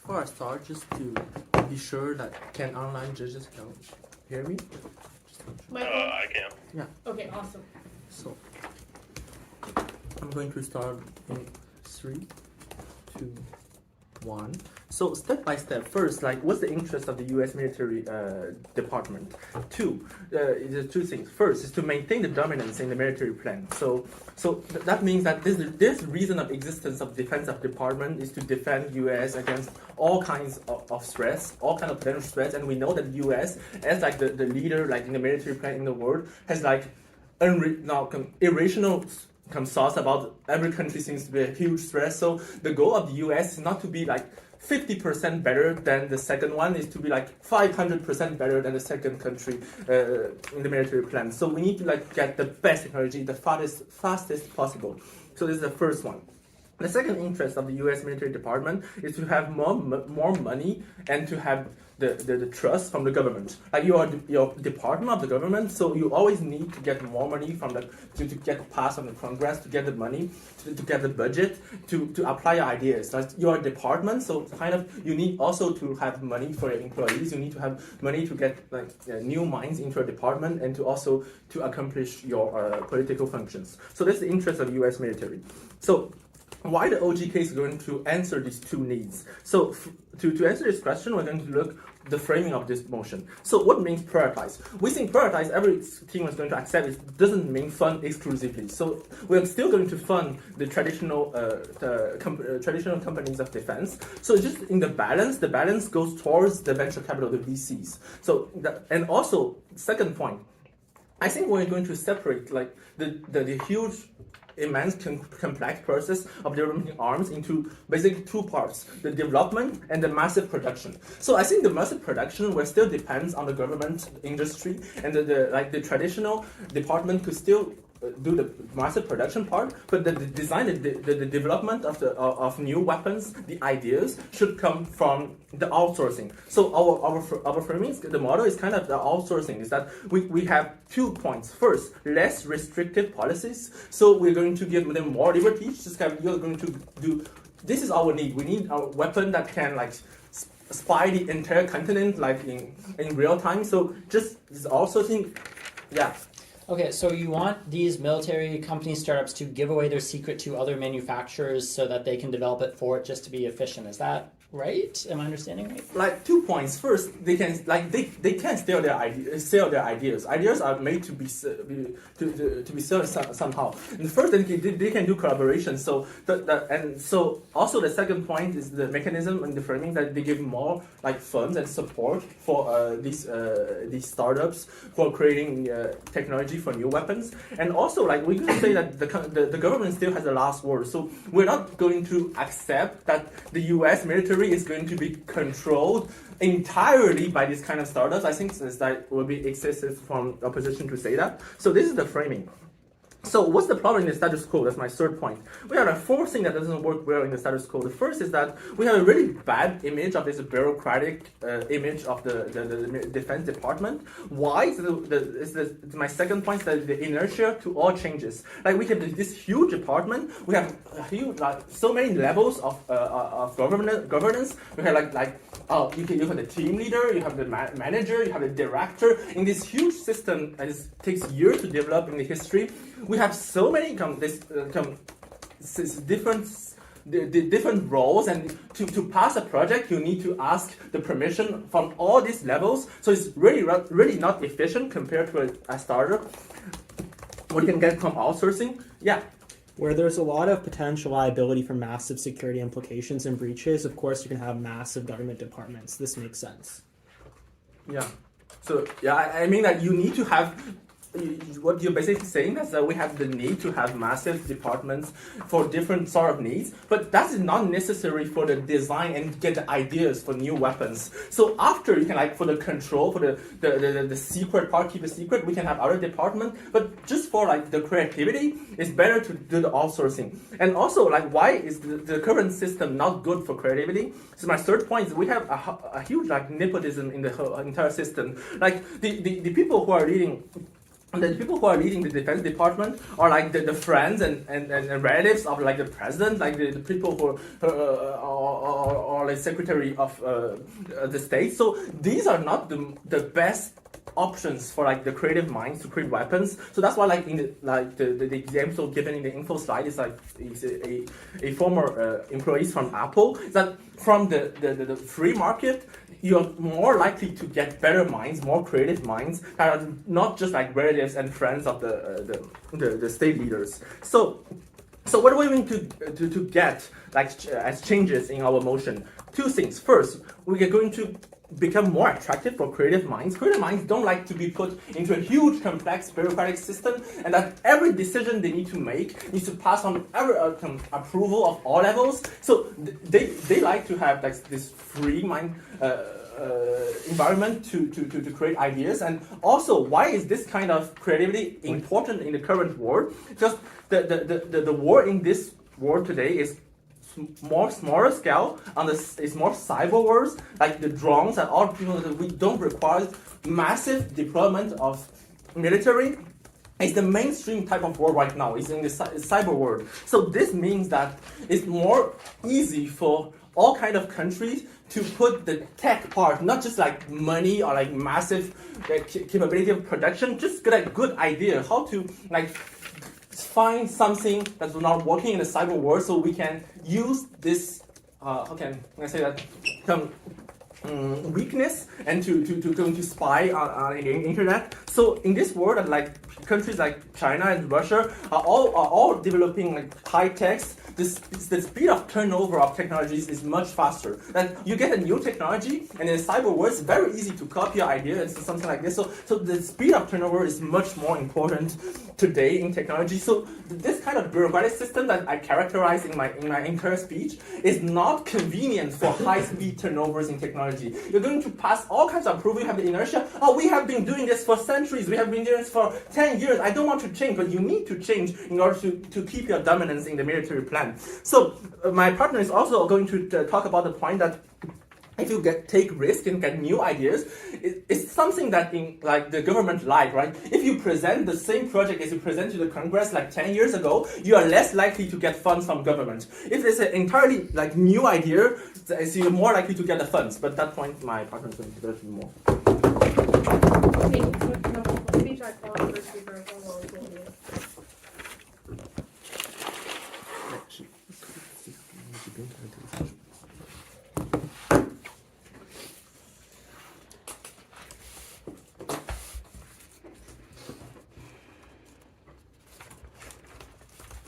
before I start, just to be sure that can online judges can hear me? I can. Yeah. Okay, awesome. So I'm going to start in 3, 2, 1. So step by step, first, like what's the interest of the U.S. military department? There's two things. First is to maintain the dominance in the military plan. So that means that this reason of existence of defense of department is to defend U.S. against all kinds of threats, all kinds of potential threats. And we know that the U.S. as like the leader, like in the military plan in the world, has like irrational thoughts about every country seems to be a huge threat. So the goal of the U.S. is not to be like 50% better than the second one, is to be like 500% better than the second country in the military plan. So we need to like get the best technology, the fastest possible. So this is the first one. The second interest of the U.S. military department is to have more money and to have the trust from the government. Like you are your department of the government, so you always need to get more money from to get passed on the Congress, to get the money, to get the budget, to apply your ideas. Like you are a department, so kind of you need also to have money for your employees. You need to have money to get like new minds into a department and to also to accomplish your political functions. So that's the interest of U.S. military. So why the OGK is going to answer these two needs. So to answer this question, we're going to look the framing of this motion. So what means prioritize? We think prioritize, every team is going to accept it, doesn't mean fund exclusively. So we're still going to fund the traditional traditional companies of defense. So just in the balance goes towards the venture capital, the VCs. So and also second point, I think we're going to separate like the huge immense complex process of developing arms into basically two parts: the development and the massive production. So I think the massive production will still depends on the government industry, and the traditional department could still do the massive production part, but the design, the development of new weapons, the ideas should come from the outsourcing. So our framing, the model is kind of the outsourcing, is that we have 2 points. First, less restrictive policies. So we're going to give them more liberty. Just kind of, you're going to do, this is our need. We need a weapon that can like spy the entire continent like in real time. So just this outsourcing, yeah. Okay, so you want these military company startups to give away their secret to other manufacturers so that they can develop it for it just to be efficient. Is that right? Am I understanding right? Like 2 points. First, they can steal their ideas. Ideas are made to be sold somehow. And first, they can do collaboration. So and so also the second point is the mechanism and the framing that they give more like funds and support for these startups for creating technology for new weapons. And also like we could say that the government still has the last word. So we're not going to accept that the U.S. military is going to be controlled entirely by these kind of startups. I think that will be excessive from opposition to say that. So this is the framing. So what's the problem in the status quo? That's my third point. We have a fourth thing that doesn't work well in the status quo. The first is that we have a really bad image of this bureaucratic image of the defense department. Why? My second point is that the inertia to all changes. Like we have this huge department. We have so many levels of governance. We have you have the team leader, you have the manager, you have the director. In this huge system that takes years to develop in the history, we have so many different roles, and to pass a project, you need to ask the permission from all these levels. So it's really not efficient compared to a startup. What you can get from outsourcing, yeah. Where there's a lot of potential liability for massive security implications and breaches, of course, you can have massive government departments. This makes sense. Yeah. So yeah, I mean that you need to have. What you're basically saying is that we have the need to have massive departments for different sort of needs, but that is not necessary for the design and get the ideas for new weapons. So after you can like for the control, for the secret part, keep a secret, we can have other department, but just for like the creativity, it's better to do the outsourcing. And also like why is the current system not good for creativity? So my third point is we have a huge like nepotism in the whole entire system. Like the people who are leading the people who are leading the defense department are like the friends and relatives of like the president, like the people who are like secretary of the state. So these are not the best options for like the creative minds to create weapons. So that's why like in the example given in the info slide is like a former employees from Apple. Is that from the free market, you're more likely to get better minds, more creative minds that are not just like relatives and friends of the state leaders. So what are we going to get like as changes in our motion? Two things. First, we are going to become more attractive for creative minds. Creative minds don't like to be put into a huge, complex bureaucratic system, and that every decision they need to make needs to pass on every approval of all levels. So they like to have like this free mind environment to create ideas. And also, why is this kind of creativity important in the current world? Because the war in this world today is more smaller scale, it's more cyber wars, like the drones and all people that we don't require massive deployment of military. It's the mainstream type of war right now. It's in the cyber world. So this means that it's more easy for all kind of countries to put the tech part, not just like money or like massive capability of production, just get a good idea how to like find something that's not working in the cyber world, so we can use this how can I say that weakness and to spy on the internet. So in this world, like countries like China and Russia are all developing like high techs. The speed of turnover of technologies is much faster. That you get a new technology, and in the cyber world, it's very easy to copy your idea and something like this. So the speed of turnover is much more important today in technology. So this kind of bureaucratic system that I characterize in my entire speech is not convenient for high-speed turnovers in technology. You're going to pass all kinds of approval. You have the inertia. Oh, we have been doing this for centuries. We have been doing this for 10 years. I don't want to change, but you need to change in order to keep your dominance in the military plan. So my partner is also going to talk about the point that if you take risk and get new ideas, it's something that in like the government like, right? If you present the same project as you present to the Congress like 10 years ago, you are less likely to get funds from government. If it's an entirely like new idea, you're more likely to get the funds. But at that point, my partner is going to develop more. Okay, so speech I called first speaker, how long will it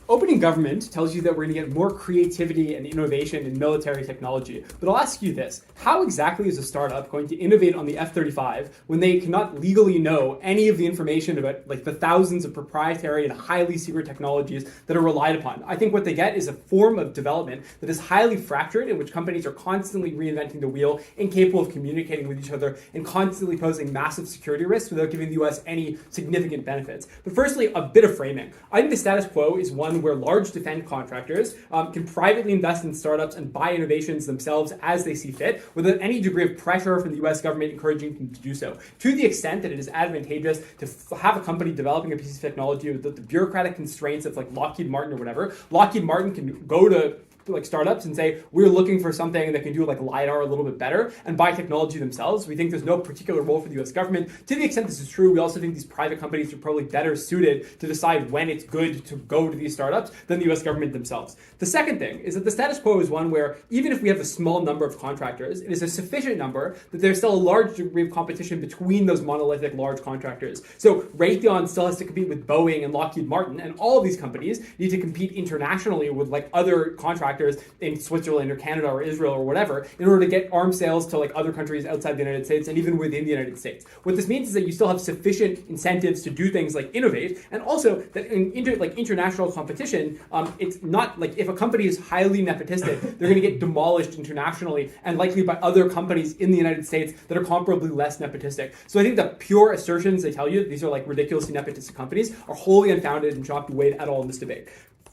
Opening government tells you that we're going to get more creativity and innovation in military technology. But I'll ask you this. How exactly is a startup going to innovate on the F-35 when they cannot legally know any of the information about like the thousands of proprietary and highly secret technologies that are relied upon? I think what they get is a form of development that is highly fractured, in which companies are constantly reinventing the wheel, incapable of communicating with each other, and constantly posing massive security risks without giving the US any significant benefits. But firstly, a bit of framing. I think the status quo is one where large defense contractors can privately invest in startups and buy innovations themselves as they see fit, without any degree of pressure from the US government encouraging them to do so. To the extent that it is advantageous to have a company developing a piece of technology without the bureaucratic constraints of like Lockheed Martin or whatever, Lockheed Martin can go to like startups and say, we're looking for something that can do like LiDAR a little bit better and buy technology themselves. We think there's no particular role for the US government. To the extent this is true, we also think these private companies are probably better suited to decide when it's good to go to these startups than the US government themselves. The second thing is that the status quo is one where even if we have a small number of contractors, it is a sufficient number that there's still a large degree of competition between those monolithic large contractors. So Raytheon still has to compete with Boeing and Lockheed Martin, and all of these companies need to compete internationally with like other contractors in Switzerland or Canada or Israel or whatever in order to get arms sales to like other countries outside the United States and even within the United States. What this means is that you still have sufficient incentives to do things like innovate, and also that in international competition, it's not like if a company is highly nepotistic, they're going to get demolished internationally and likely by other companies in the United States that are comparably less nepotistic. So I think the pure assertions they tell you these are like ridiculously nepotistic companies are wholly unfounded and should not be weighed at all in this debate.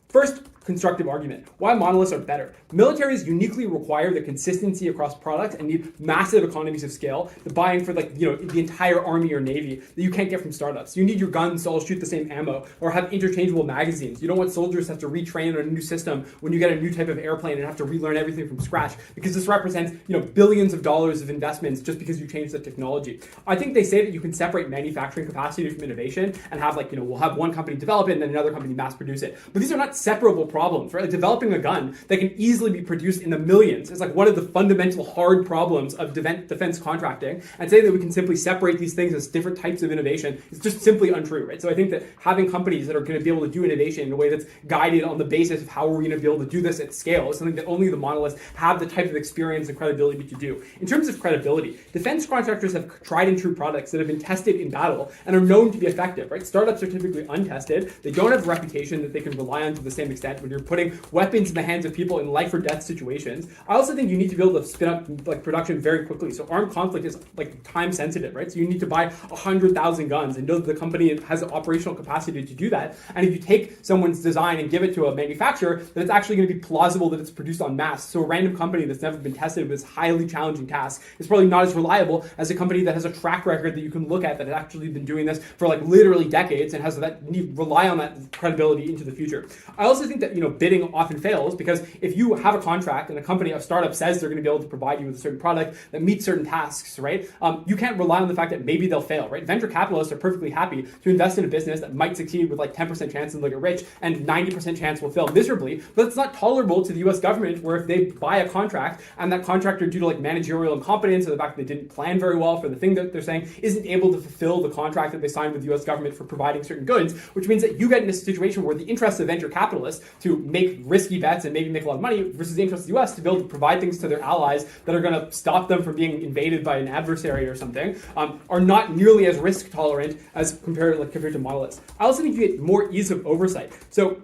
First, constructive argument. Why monoliths are better. Militaries uniquely require the consistency across products and need massive economies of scale, the buying for the entire army or navy that you can't get from startups. You need your guns to all shoot the same ammo or have interchangeable magazines. You don't want soldiers to have to retrain on a new system when you get a new type of airplane and have to relearn everything from scratch, because this represents billions of dollars of investments just because you change the technology. I think they say that you can separate manufacturing capacity from innovation and have we'll have one company develop it and then another company mass produce it. But these are not separable problems, right? Like developing a gun that can easily be produced in the millions is one of the fundamental hard problems of defense contracting, and saying that we can simply separate these things as different types of innovation is just simply untrue, right? So I think that having companies that are going to be able to do innovation in a way that's guided on the basis of how we're going to be able to do this at scale is something that only the monoliths have the type of experience and credibility to do. In terms of credibility, defense contractors have tried and true products that have been tested in battle and are known to be effective, right? Startups are typically untested. They don't have a reputation that they can rely on to the same extent when you're putting weapons in the hands of people in life or death situations. I also think you need to be able to spin up production very quickly. So armed conflict is time sensitive, right? So you need to buy 100,000 guns and know that the company has the operational capacity to do that. And if you take someone's design and give it to a manufacturer, then it's actually going to be plausible that it's produced en masse. So a random company that's never been tested with this highly challenging task is probably not as reliable as a company that has a track record that you can look at that has actually been doing this for literally decades and has that rely on that credibility into the future. I also think that bidding often fails because if you have a contract and a startup says they're going to be able to provide you with a certain product that meets certain tasks, right? You can't rely on the fact that maybe they'll fail, right? Venture capitalists are perfectly happy to invest in a business that might succeed with 10% chance and they'll get rich and 90% chance will fail miserably, but it's not tolerable to the US government where if they buy a contract and that contractor, due to managerial incompetence or the fact that they didn't plan very well for the thing that they're saying, isn't able to fulfill the contract that they signed with the US government for providing certain goods, which means that you get in a situation where the interests of venture capitalists to make risky bets and maybe make a lot of money versus the interests of the US to be able to provide things to their allies that are going to stop them from being invaded by an adversary or something, are not nearly as risk tolerant as compared to monoliths. I also think you get more ease of oversight. So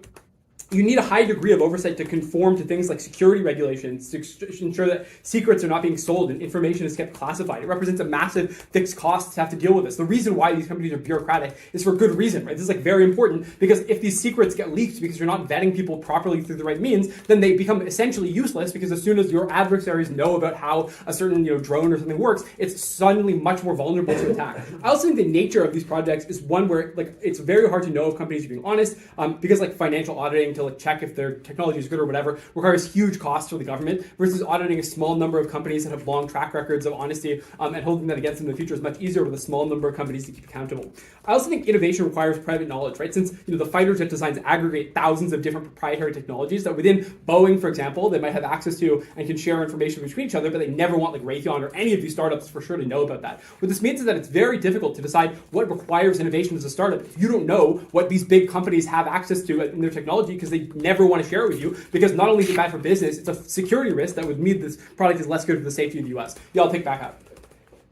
you need a high degree of oversight to conform to things like security regulations to ensure that secrets are not being sold and information is kept classified. It represents a massive fixed cost to have to deal with this. The reason why these companies are bureaucratic is for good reason, right? This is very important because if these secrets get leaked because you're not vetting people properly through the right means, then they become essentially useless because as soon as your adversaries know about how a certain drone or something works, it's suddenly much more vulnerable to attack. I also think the nature of these projects is one where it's very hard to know if companies are being honest because financial auditing to check if their technology is good or whatever requires huge costs for the government versus auditing a small number of companies that have long track records of honesty and holding that against them in the future is much easier with a small number of companies to keep accountable. I also think innovation requires private knowledge, right? Since the fighter jet designs aggregate thousands of different proprietary technologies that within Boeing, for example, they might have access to and can share information between each other, but they never want Raytheon or any of these startups for sure to know about that. What this means is that it's very difficult to decide what requires innovation as a startup if you don't know what these big companies have access to in their technology because they never want to share it with you because not only is it bad for business, it's a security risk that would mean this product is less good for the safety of the US. Yeah, I'll take back up.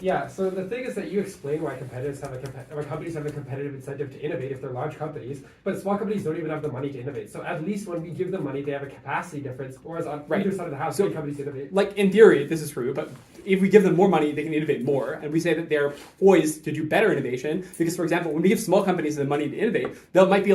Yeah, so the thing is that you explain why companies have a competitive incentive to innovate if they're large companies, but small companies don't even have the money to innovate. So at least when we give them money, they have a capacity difference, whereas on either side of the house, big companies innovate. In theory, this is true, but if we give them more money, they can innovate more, and we say that they're poised to do better innovation because, for example, when we give small companies the money to innovate, there might be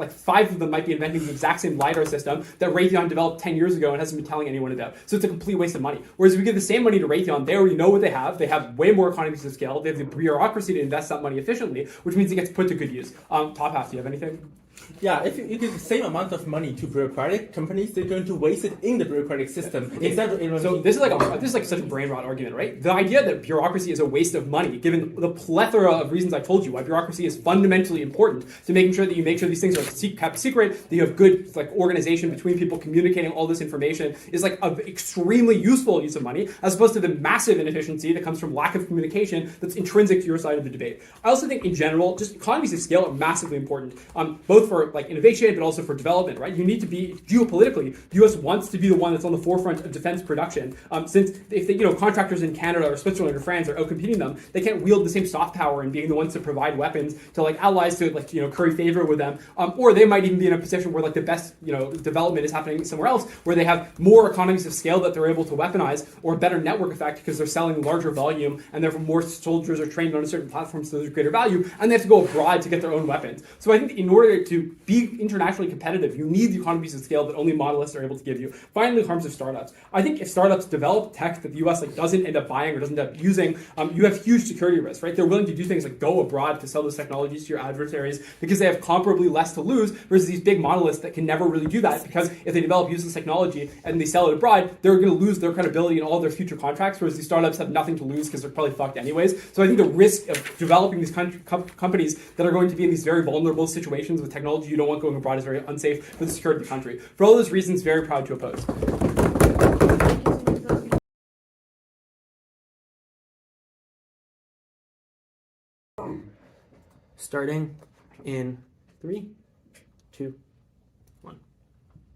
five of them might be inventing the exact same LiDAR system that Raytheon developed 10 years ago and hasn't been telling anyone about. So it's a complete waste of money. Whereas if we give the same money to Raytheon, they already know what they have way more economies of scale, they have the bureaucracy to invest that money efficiently, which means it gets put to good use. Top half, do you have anything? Yeah, if you give the same amount of money to bureaucratic companies, they're going to waste it in the bureaucratic system. So this is such a brain rot argument, right? The idea that bureaucracy is a waste of money, given the plethora of reasons I told you why bureaucracy is fundamentally important to making sure that you make sure these things are kept secret, that you have good organization between people communicating all this information, is an extremely useful use of money, as opposed to the massive inefficiency that comes from lack of communication that's intrinsic to your side of the debate. I also think in general, just economies of scale are massively important, both for innovation, but also for development, right? You need to be geopolitically. The U.S. wants to be the one that's on the forefront of defense production. Since if contractors in Canada or Switzerland or France are outcompeting them, they can't wield the same soft power and being the ones to provide weapons to allies to curry favor with them. Or they might even be in a position where the best development is happening somewhere else, where they have more economies of scale that they're able to weaponize, or a better network effect because they're selling larger volume and therefore more soldiers are trained on a certain platform, so there's greater value, and they have to go abroad to get their own weapons. So I think in order to be internationally competitive, you need the economies of scale that only monoliths are able to give you. Finally, harms of startups. I think if startups develop tech that the US doesn't end up buying or doesn't end up using, you have huge security risks, right? They're willing to do things like go abroad to sell those technologies to your adversaries because they have comparably less to lose versus these big monoliths that can never really do that, because if they develop using this technology and they sell it abroad, they're going to lose their credibility in all of their future contracts, whereas these startups have nothing to lose because they're probably fucked anyways. So I think the risk of developing these companies that are going to be in these very vulnerable situations with technology you don't want going abroad is very unsafe for the security of the country. For all those reasons, very proud to oppose. Starting in 3, 2, 1.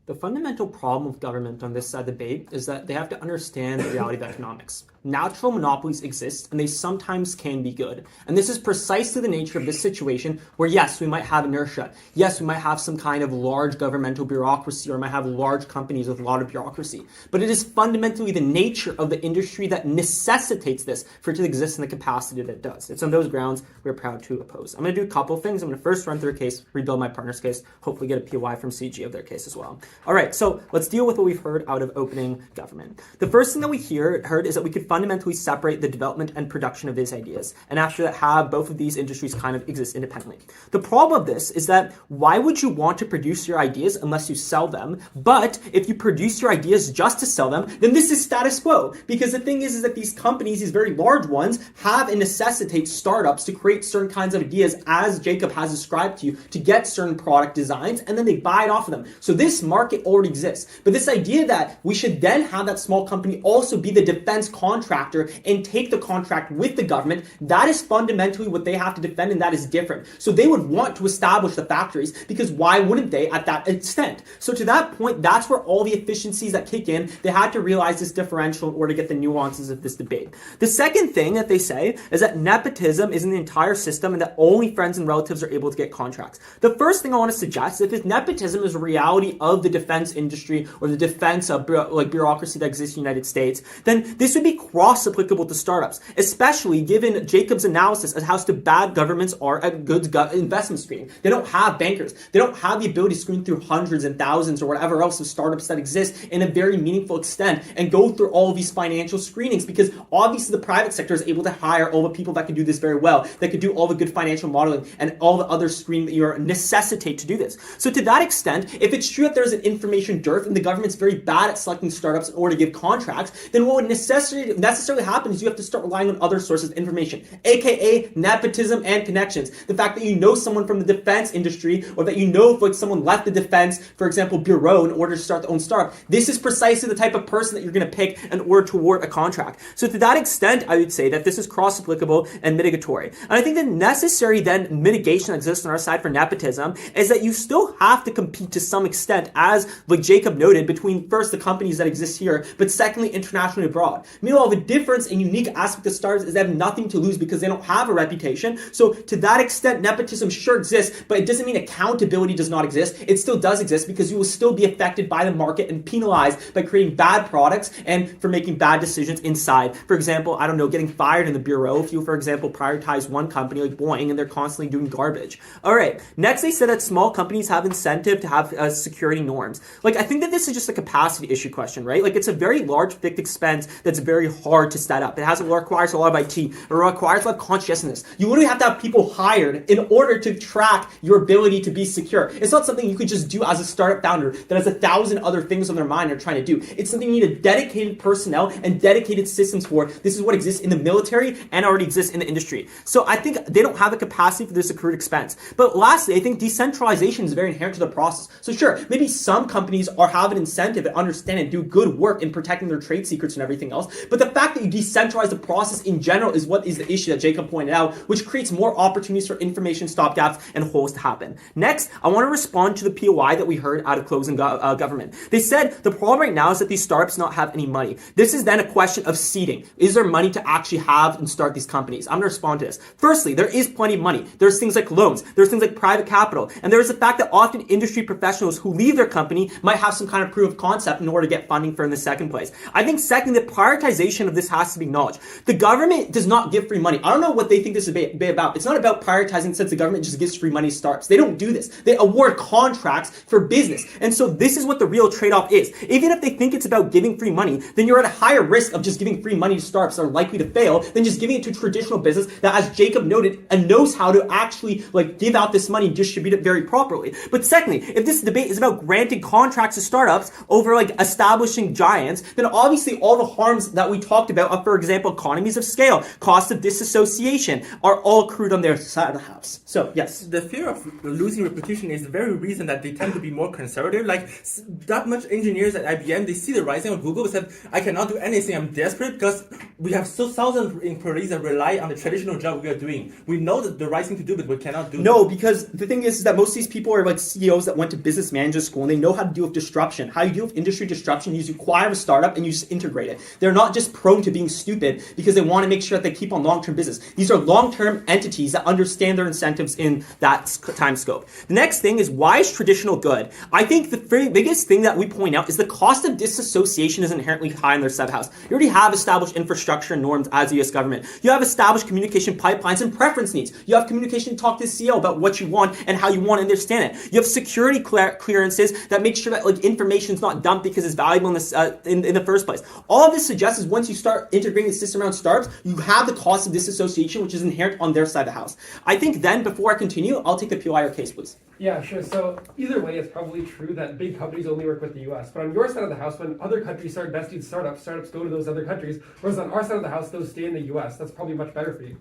The fundamental problem with government on this side of the debate is that they have to understand the reality of economics. Natural monopolies exist, and they sometimes can be good. And this is precisely the nature of this situation where, yes, we might have inertia. Yes, we might have some kind of large governmental bureaucracy, or might have large companies with a lot of bureaucracy. But it is fundamentally the nature of the industry that necessitates this for it to exist in the capacity that it does. It's on those grounds we're proud to oppose. I'm going to do a couple of things. I'm going to first run through a case, rebuild my partner's case, hopefully get a POI from CG of their case as well. All right, so let's deal with what we've heard out of opening government. The first thing that we heard is that we could fundamentally separate the development and production of these ideas, and after that have both of these industries kind of exist independently. The problem of this is that why would you want to produce your ideas unless you sell them? But if you produce your ideas just to sell them, then this is status quo, because the thing is that these companies, these very large ones, have and necessitate startups to create certain kinds of ideas, as Jacob has described to you, to get certain product designs, and then they buy it off of them. So this market already exists. But this idea that we should then have that small company also be the defense contractor and take the contract with the government, that is fundamentally what they have to defend, and that is different. So they would want to establish the factories, because why wouldn't they at that extent? So to that point, that's where all the efficiencies that kick in, they had to realize this differential in order to get the nuances of this debate. The second thing that they say is that nepotism is in the entire system and that only friends and relatives are able to get contracts. The first thing I want to suggest is if nepotism is a reality of the defense industry or the defense bureaucracy that exists in the United States, then this would be cross-applicable to startups, especially given Jacob's analysis as how bad governments are at good investment screening. They don't have bankers. They don't have the ability to screen through hundreds and thousands or whatever else of startups that exist in a very meaningful extent and go through all of these financial screenings, because obviously the private sector is able to hire all the people that can do this very well, that can do all the good financial modeling and all the other screening that you necessitate to do this. So to that extent, if it's true that there's an information dearth and the government's very bad at selecting startups in order to give contracts, then what would necessarily happen is you have to start relying on other sources of information, aka nepotism and connections. The fact that you know someone from the defense industry, or that you know if someone left the defense, for example, bureau, in order to start their own startup. This is precisely the type of person that you're going to pick in order to award a contract. So to that extent, I would say that this is cross-applicable and mitigatory. And I think the necessary then mitigation that exists on our side for nepotism is that you still have to compete to some extent, as like Jacob noted, between first the companies that exist here, but secondly internationally abroad. Meanwhile, the difference and unique aspect of startups is they have nothing to lose because they don't have a reputation. So to that extent, nepotism sure exists, but it doesn't mean accountability does not exist. It still does exist, because you will still be affected by the market and penalized by creating bad products and for making bad decisions inside. For example, I don't know, getting fired in the bureau if you, for example, prioritize one company like Boeing and they're constantly doing garbage. All right. Next, they said that small companies have incentive to have security norms. Like, I think that this is just a capacity issue question, right? Like, it's a very large fixed expense that's very hard to set up. It requires a lot of IT. It requires a lot of conscientiousness. You literally have to have people hired in order to track your ability to be secure. It's not something you could just do as a startup founder that has 1,000 other things on their mind they're trying to do. It's something you need a dedicated personnel and dedicated systems for. This is what exists in the military and already exists in the industry. So I think they don't have the capacity for this accrued expense. But lastly, I think decentralization is very inherent to the process. So sure, maybe some companies have an incentive and understand and do good work in protecting their trade secrets and everything else. But the fact that you decentralize the process in general is what is the issue that Jacob pointed out, which creates more opportunities for information stopgaps and holes to happen. Next, I want to respond to the POI that we heard out of closing government. They said the problem right now is that these startups not have any money. This is then a question of seeding. Is there money to actually have and start these companies? I'm going to respond to this. Firstly, there is plenty of money. There's things like loans. There's things like private capital. And there is the fact that often industry professionals who leave their company might have some kind of proof of concept in order to get funding for in the second place. I think secondly, the prioritization of this has to be acknowledged. The government does not give free money. I don't know what they think this is be about. It's not about prioritizing since the government just gives free money to startups. They don't do this. They award contracts for business. And so this is what the real trade-off is. Even if they think it's about giving free money, then you're at a higher risk of just giving free money to startups that are likely to fail than just giving it to traditional business that, as Jacob noted, and knows how to actually give out this money and distribute it very properly. But secondly, if this debate is about granting contracts to startups over establishing giants, then obviously all the harms that we talked about, for example, economies of scale, cost of disassociation, are all accrued on their side of the house. So yes. The fear of losing reputation is the very reason that they tend to be more conservative. That much engineers at IBM, they see the rising of Google, said, I cannot do anything, I'm desperate because we have thousands of employees that rely on the traditional job we are doing. We know that the right thing to do, but we cannot do No, because the thing is that most of these people are CEOs that went to business manager school and they know how to deal with disruption. How you deal with industry disruption is you acquire a startup and you just integrate it. They're not just prone to being stupid because they want to make sure that they keep on long-term business. These are long-term entities that understand their incentives in that time scope. The next thing is, why is traditional good? I think the very biggest thing that we point out is the cost of disassociation is inherently high in their sub-house. You already have established infrastructure and norms as the U.S. government. You have established communication pipelines and preference needs. You have communication to talk to the CEO about what you want and how you want to understand it. You have security clearances that make sure that information is not dumped because it's valuable in the first place. All of this suggests is once you start integrating the system around startups, you have the cost of disassociation, which is inherent on their side of the house. I think then, before I continue, I'll take the POI case, please. Yeah, sure. So either way, it's probably true that big companies only work with the U.S. But on your side of the house, when other countries start investing in startups, startups go to those other countries. Whereas on our side of the house, those stay in the U.S. That's probably much better for you.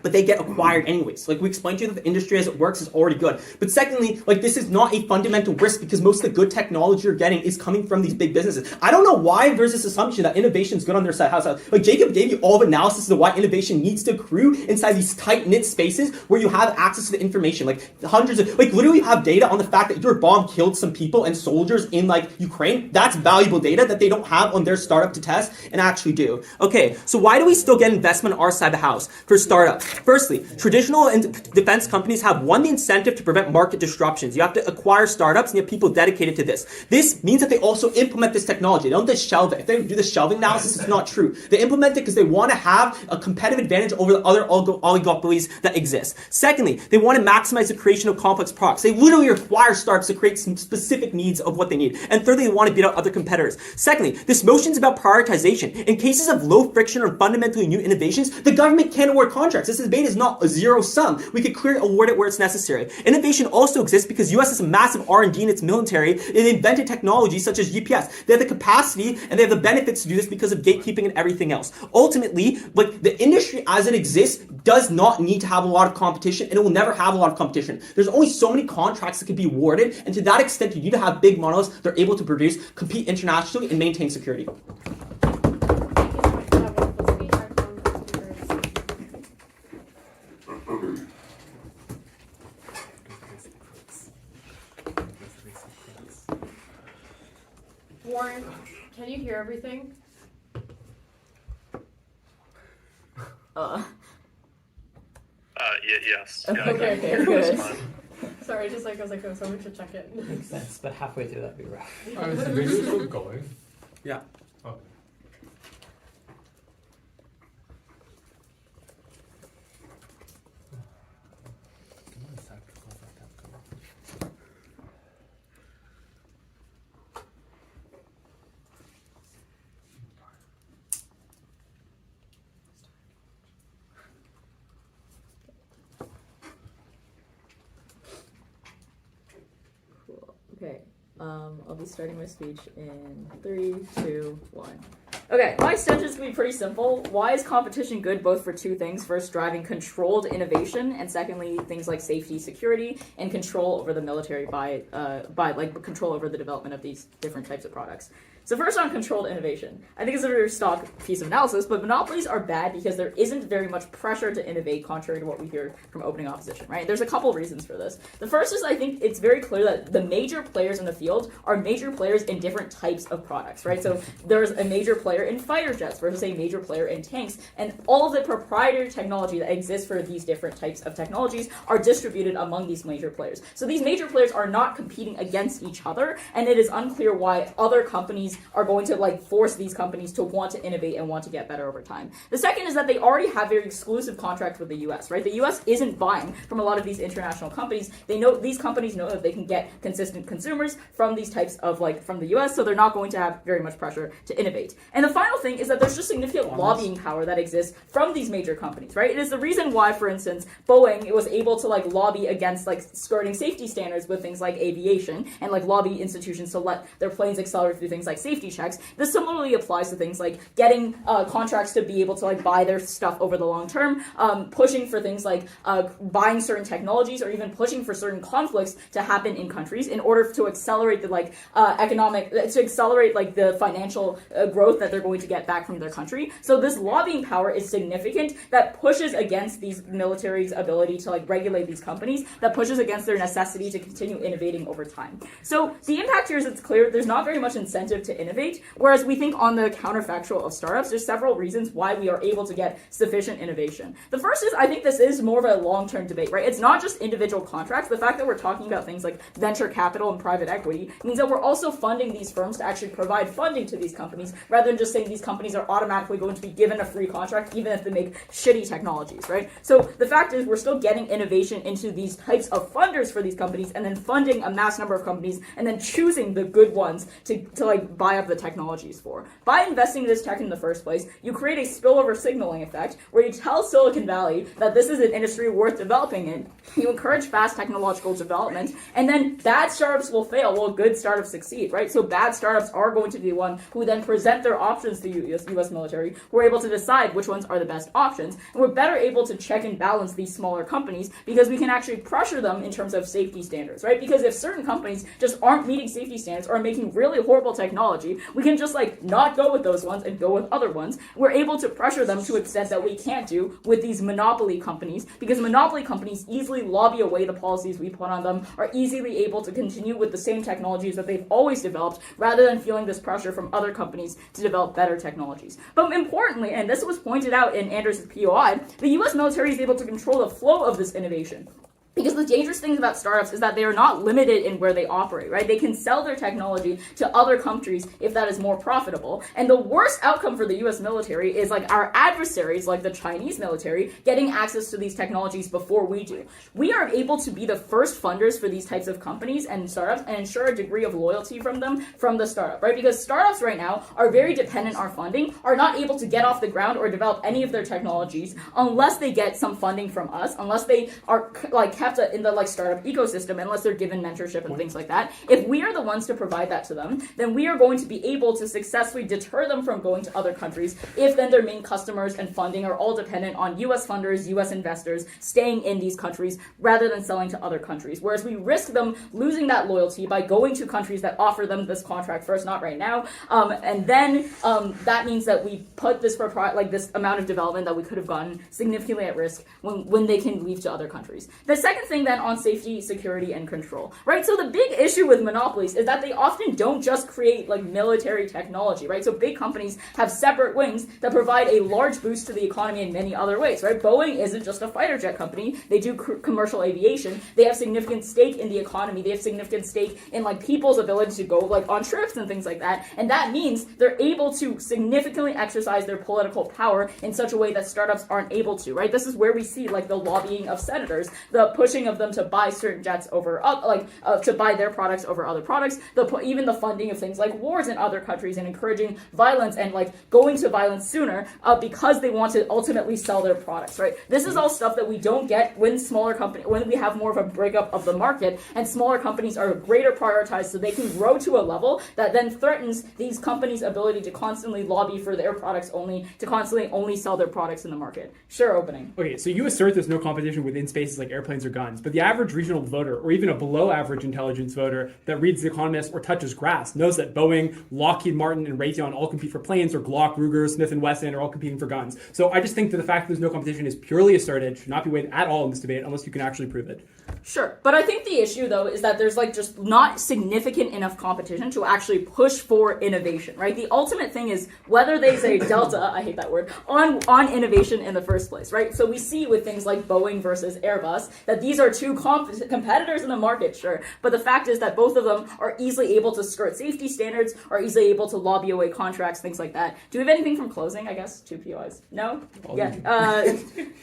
But they get acquired anyways. We explained to you that the industry as it works is already good. But secondly, this is not a fundamental risk because most of the good technology you're getting is coming from these big businesses. I don't know why there's this assumption that innovation is good on their side house. Jacob gave you all of analysis of why innovation needs to accrue inside these tight-knit spaces where you have access to the information. Hundreds of, literally you have data on the fact that your bomb killed some people and soldiers in Ukraine. That's valuable data that they don't have on their startup to test and actually do. Okay, so why do we still get investment on our side of the house for startups? Firstly, traditional defense companies have the incentive to prevent market disruptions. You have to acquire startups and you have people dedicated to this. This means that they also implement this technology. They don't just shelve it. If they do the shelving analysis, it's not true. They implement it because they want to have a competitive advantage over the other oligopolies that exist. Secondly, they want to maximize the creation of complex products. They literally require startups to create some specific needs of what they need. And thirdly, they want to beat out other competitors. Secondly, this motion is about prioritization. In cases of low friction or fundamentally new innovations, the government can award contracts. This debate is not a zero sum. We could clearly award it where it's necessary. Innovation also exists because U.S. has a massive R&D in its military. It invented technologies such as GPS. They have the capacity and they have the benefits to do this because of gatekeeping and everything else. Ultimately, the industry as it exists does not need to have a lot of competition, and it will never have a lot of competition. There's only so many contracts that can be awarded, and to that extent, you need to have big monoliths that are able to produce, compete internationally, and maintain security. Warren, can you hear everything? Yes. Okay, That's fine. Sorry, just I was like, oh, someone should check it. Makes sense, but halfway through that'd be rough. Is the video still going? Yeah. Okay. Okay, I'll be starting my speech in 3, 2, 1. Okay, my extension is going to be pretty simple. Why is competition good both for two things? First, driving controlled innovation, and secondly, things like safety, security, and control over the military by control over the development of these different types of products. So first on controlled innovation. I think it's a very stock piece of analysis, but monopolies are bad because there isn't very much pressure to innovate, contrary to what we hear from opening opposition, right? There's a couple reasons for this. The first is I think it's very clear that the major players in the field are major players in different types of products, right? So there's a major player in fighter jets versus a major player in tanks, and all of the proprietary technology that exists for these different types of technologies are distributed among these major players. So these major players are not competing against each other, and it is unclear why other companies are going to force these companies to want to innovate and want to get better over time. The second is that they already have very exclusive contracts with the US, right? The US isn't buying from a lot of these international companies. These companies know that they can get consistent consumers from these types of from the US, so they're not going to have very much pressure to innovate. And the final thing is that there's just significant lobbying power that exists from these major companies, right? It is the reason why, for instance, Boeing was able to lobby against skirting safety standards with things like aviation and lobby institutions to let their planes accelerate through things like safety checks. This similarly applies to things like getting contracts to be able to buy their stuff over the long term, pushing for things like buying certain technologies, or even pushing for certain conflicts to happen in countries in order to accelerate the the financial growth that they're going to get back from their country. So this lobbying power is significant that pushes against these military's ability to regulate these companies, that pushes against their necessity to continue innovating over time. So the impact here is it's clear there's not very much incentive to innovate, whereas we think on the counterfactual of startups, there's several reasons why we are able to get sufficient innovation. The first is I think this is more of a long-term debate, right? It's not just individual contracts. The fact that we're talking about things like venture capital and private equity means that we're also funding these firms to actually provide funding to these companies, rather than just saying these companies are automatically going to be given a free contract even if they make shitty technologies, right? So the fact is we're still getting innovation into these types of funders for these companies, and then funding a mass number of companies, and then choosing the good ones to buy up the technologies for. By investing in this tech in the first place, you create a spillover signaling effect where you tell Silicon Valley that this is an industry worth developing in. You encourage fast technological development, and then bad startups will fail while good startups succeed, right? So bad startups are going to be the one who then present their options to US military, who are able to decide which ones are the best options. And we're better able to check and balance these smaller companies because we can actually pressure them in terms of safety standards, right? Because if certain companies just aren't meeting safety standards or are making really horrible technology, we can just not go with those ones and go with other ones. We're able to pressure them to an extent that we can't do with these monopoly companies, because monopoly companies easily lobby away the policies we put on them, are easily able to continue with the same technologies that they've always developed, rather than feeling this pressure from other companies to develop better technologies. But importantly, and this was pointed out in Anders' POI, the US military is able to control the flow of this innovation. Because the dangerous thing about startups is that they are not limited in where they operate, right? They can sell their technology to other countries if that is more profitable. And the worst outcome for the US military is our adversaries, like the Chinese military, getting access to these technologies before we do. We are able to be the first funders for these types of companies and startups and ensure a degree of loyalty from them from the startup, right? Because startups right now are very dependent on funding, are not able to get off the ground or develop any of their technologies unless they get some funding from us, unless they are kept in the startup ecosystem, unless they're given mentorship and things like that. If we are the ones to provide that to them, then we are going to be able to successfully deter them from going to other countries if then their main customers and funding are all dependent on US funders, US investors staying in these countries rather than selling to other countries. Whereas we risk them losing that loyalty by going to countries that offer them this contract first, not right now, and then that means that we put this this amount of development that we could have gotten significantly at risk when they can leave to other countries. The second thing then on safety, security, and control, right? So the big issue with monopolies is that they often don't just create military technology, right? So big companies have separate wings that provide a large boost to the economy in many other ways, right? Boeing isn't just a fighter jet company. They do commercial aviation. They have significant stake in the economy. They have significant stake in people's ability to go on trips and things like that. And that means they're able to significantly exercise their political power in such a way that startups aren't able to, right? This is where we see the lobbying of senators, the pushing of them to buy certain jets over, to buy their products over other products, even the funding of things like wars in other countries and encouraging violence and going to violence sooner because they want to ultimately sell their products, right? This is all stuff that we don't get when we have more of a breakup of the market and smaller companies are greater prioritized so they can grow to a level that then threatens these companies' ability to constantly lobby for their products only, to constantly only sell their products in the market. Sure, opening. Okay, so you assert there's no competition within spaces like airplanes or or guns, but the average regional voter, or even a below average intelligence voter that reads The Economist or touches grass, knows that Boeing, Lockheed Martin, and Raytheon all compete for planes, or Glock, Ruger, Smith & Wesson are all competing for guns. So I just think that the fact that there's no competition is purely asserted, should not be weighed at all in this debate unless you can actually prove it. Sure, but I think the issue, though, is that there's just not significant enough competition to actually push for innovation, right? The ultimate thing is whether there's a delta, I hate that word, on innovation in the first place, right? So we see with things like Boeing versus Airbus that these are two competitors in the market, sure, but the fact is that both of them are easily able to skirt safety standards, are easily able to lobby away contracts, things like that. Do we have anything from closing, I guess? 2 POIs? No? Yeah.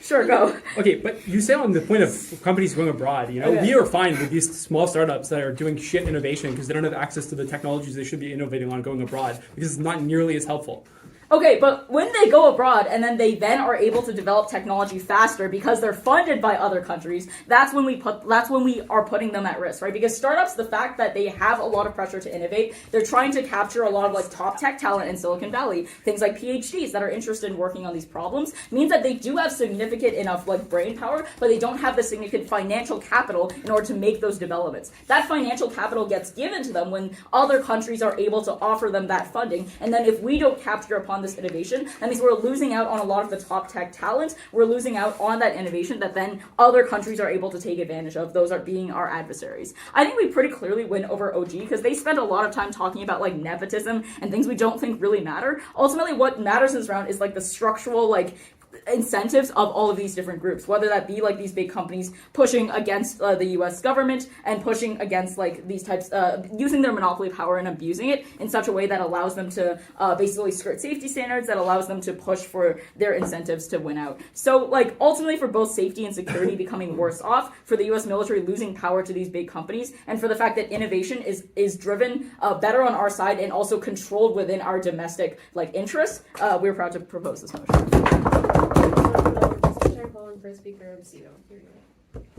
Sure, go. Okay, but you say on the point of companies going abroad, we are fine with these small startups that are doing shit innovation because they don't have access to the technologies they should be innovating on going abroad because it's not nearly as helpful. Okay, but when they go abroad and then they are able to develop technology faster because they're funded by other countries, that's when we are putting them at risk, right? Because startups, the fact that they have a lot of pressure to innovate, they're trying to capture a lot of top tech talent in Silicon Valley. Things like PhDs that are interested in working on these problems means that they do have significant enough brain power, but they don't have the significant financial capital in order to make those developments. That financial capital gets given to them when other countries are able to offer them that funding, and then if we don't capture upon this innovation, that means we're losing out on a lot of the top tech talent. We're losing out on that innovation that then other countries are able to take advantage of. Those are being our adversaries. I think we pretty clearly win over OG because they spend a lot of time talking about nepotism and things we don't think really matter. Ultimately, what matters in this round is the structural incentives of all of these different groups, whether that be these big companies pushing against the US government and pushing against these types, using their monopoly power and abusing it in such a way that allows them to basically skirt safety standards, that allows them to push for their incentives to win out. So ultimately for both safety and security becoming worse off, for the US military losing power to these big companies, and for the fact that innovation is driven better on our side and also controlled within our domestic interests, we're proud to propose this motion. First speaker, Here you go.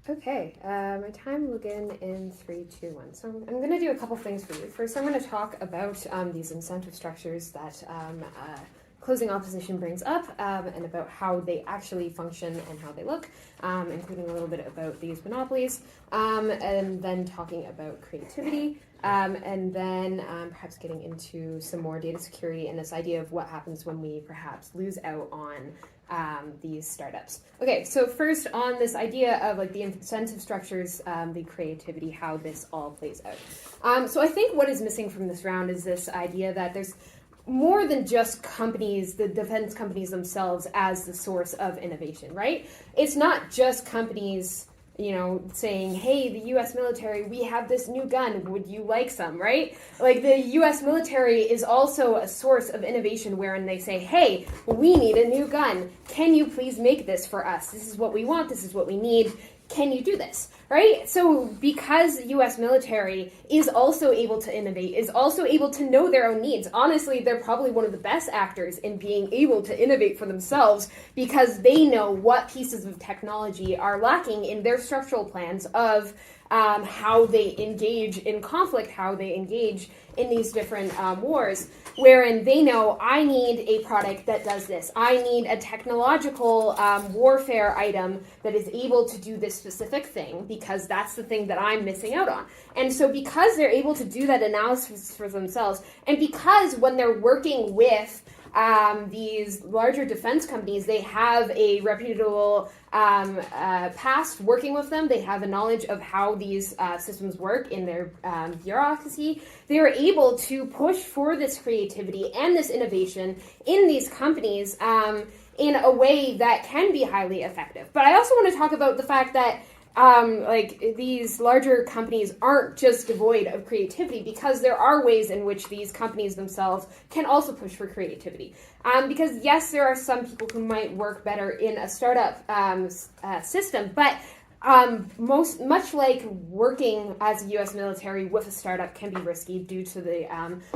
Okay, my time will begin in 3, 2, 1. So I'm going to do a couple things for you. First, I'm going to talk about these incentive structures that closing opposition brings up, and about how they actually function and how they look, including a little bit about these monopolies, and then talking about creativity, and then perhaps getting into some more data security and this idea of what happens when we perhaps lose out on these startups. Okay, so first on this idea of the incentive structures, the creativity, how this all plays out. So I think what is missing from this round is this idea that there's more than just companies, the defense companies themselves, as the source of innovation, right? It's not just companies, saying, hey, the U.S. military, we have this new gun, would you like some, right? The U.S. military is also a source of innovation wherein they say, hey, we need a new gun. Can you please make this for us? This is what we want. This is what we need. Can you do this, right? So because the U.S. military is also able to innovate, is also able to know their own needs, honestly, they're probably one of the best actors in being able to innovate for themselves because they know what pieces of technology are lacking in their structural plans of how they engage in conflict, how they engage in these different wars, wherein they know, I need a product that does this. I need a technological warfare item that is able to do this specific thing because that's the thing that I'm missing out on. And so because they're able to do that analysis for themselves, and because when they're working with these larger defense companies, they have a reputable past working with them. They have a knowledge of how these systems work in their bureaucracy. They are able to push for this creativity and this innovation in these companies in a way that can be highly effective. But I also want to talk about the fact that these larger companies aren't just devoid of creativity, because there are ways in which these companies themselves can also push for creativity. Because yes, there are some people who might work better in a startup system, but much like working as a U.S. military with a startup can be risky due to the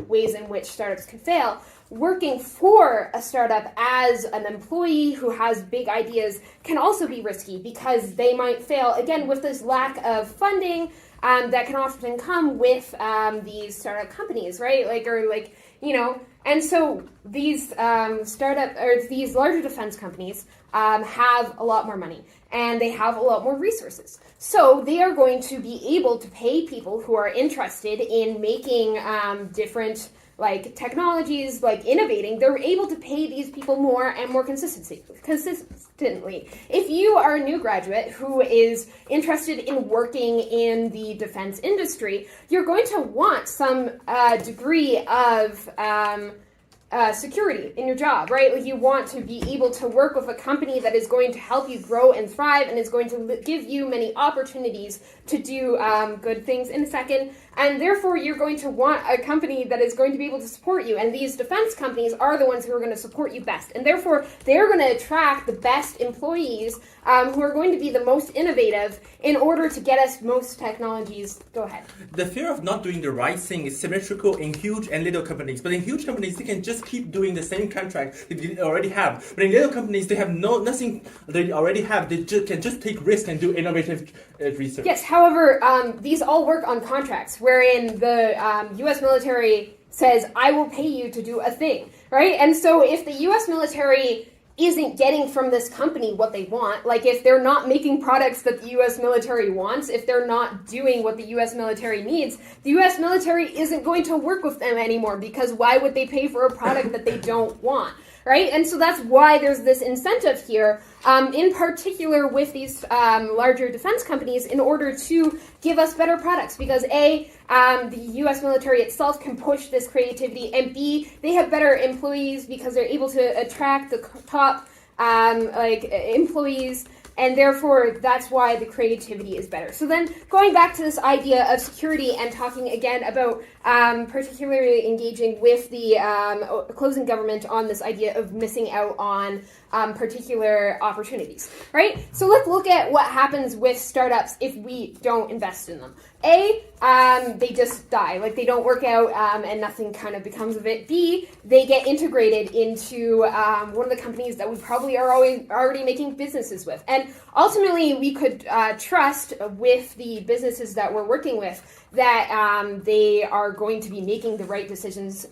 ways in which startups can fail. Working for a startup as an employee who has big ideas can also be risky because they might fail, again, with this lack of funding that can often come with these startup companies, right? And so these these larger defense companies have a lot more money and they have a lot more resources. So they are going to be able to pay people who are interested in making different technologies, innovating. They're able to pay these people more and more consistently. If you are a new graduate who is interested in working in the defense industry, you're going to want some degree of security in your job, right? You want to be able to work with a company that is going to help you grow and thrive and is going to give you many opportunities to do good things in a second. And therefore, you're going to want a company that is going to be able to support you. And these defense companies are the ones who are going to support you best. And therefore, they're going to attract the best employees who are going to be the most innovative in order to get us most technologies. Go ahead. The fear of not doing the right thing is symmetrical in huge and little companies. But in huge companies, they can just keep doing the same contract they already have. But in little companies, they have nothing they already have. They can just take risks and do innovative research. Yes, however, these all work on contracts, wherein the U.S. military says, I will pay you to do a thing, right? And so if the U.S. military isn't getting from this company what they want, if they're not making products that the U.S. military wants, if they're not doing what the U.S. military needs, the U.S. military isn't going to work with them anymore, because why would they pay for a product that they don't want? Right? And so that's why there's this incentive here, in particular with these larger defense companies, in order to give us better products. Because A, the U.S. military itself can push this creativity, and B, they have better employees because they're able to attract the top employees. And therefore, that's why the creativity is better. So then, going back to this idea of security and talking again about particularly engaging with the closing government on this idea of missing out on particular opportunities, right? So let's look at what happens with startups if we don't invest in them. A, they just die, they don't work out and nothing kind of becomes of it. B, they get integrated into one of the companies that we probably are already making businesses with. And ultimately, we could trust with the businesses that we're working with that they are going to be making the right decisions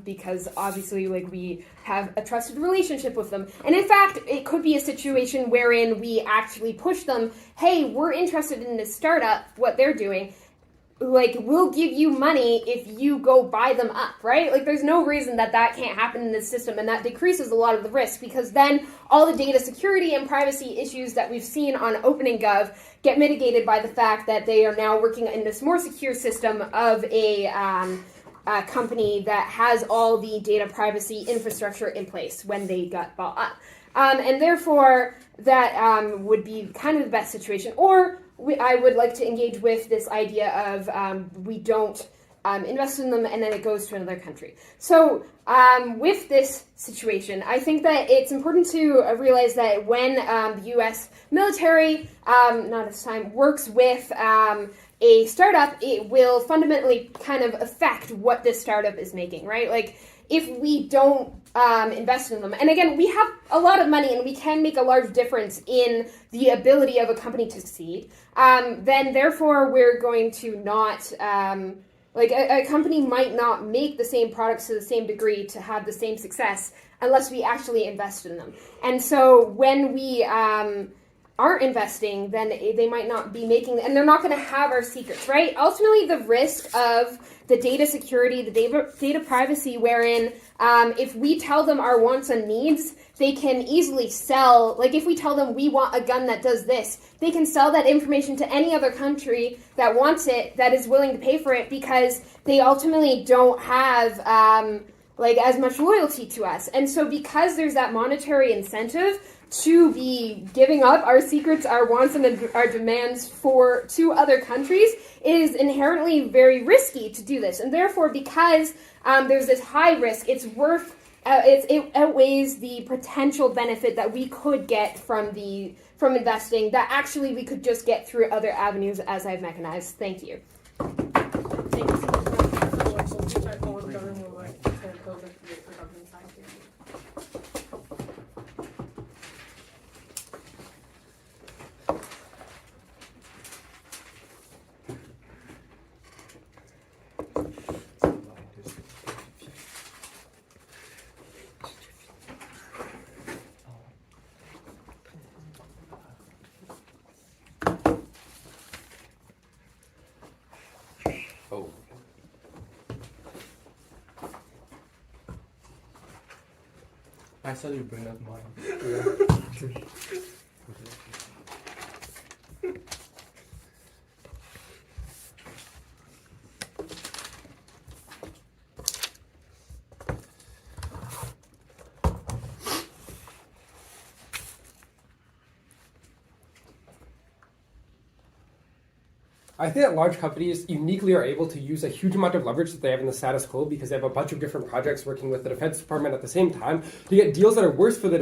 because obviously we have a trusted relationship with them. And in fact, it could be a situation wherein we actually push them, hey, we're interested in this startup, what they're doing. We'll give you money if you go buy them up, right? There's no reason that can't happen in this system, and that decreases a lot of the risk, because then all the data security and privacy issues that we've seen on OpenGov get mitigated by the fact that they are now working in this more secure system of a company that has all the data privacy infrastructure in place when they got bought up. And therefore, that would be kind of the best situation. Or I would like to engage with this idea of we don't invest in them and then it goes to another country. So with this situation, I think that it's important to realize that when the U.S. military, not this time, works with a startup, it will fundamentally kind of affect what this startup is making, right? If we don't invest in them, and again, we have a lot of money and we can make a large difference in the ability of a company to succeed, then therefore we're going to not, a company might not make the same products to the same degree to have the same success unless we actually invest in them. And so when we aren't investing, then they might not be making, and they're not going to have our secrets, right? Ultimately, the risk of the data security, the data privacy, wherein if we tell them our wants and needs, they can easily sell, if we tell them we want a gun that does this, they can sell that information to any other country that wants it, that is willing to pay for it, because they ultimately don't have as much loyalty to us. And so because there's that monetary incentive to be giving up our secrets, our wants, and our demands to other countries, it is inherently very risky to do this. And therefore, because there's this high risk, it's worth it outweighs the potential benefit that we could get from investing that actually we could just get through other avenues as I've mechanized. Thank you. Thank you so much for which I call government work to build for government side here. Oh. I saw you bring up mine. I think that large companies uniquely are able to use a huge amount of leverage that they have in the status quo because they have a bunch of different projects working with the Defense Department at the same time to get deals that are worse for the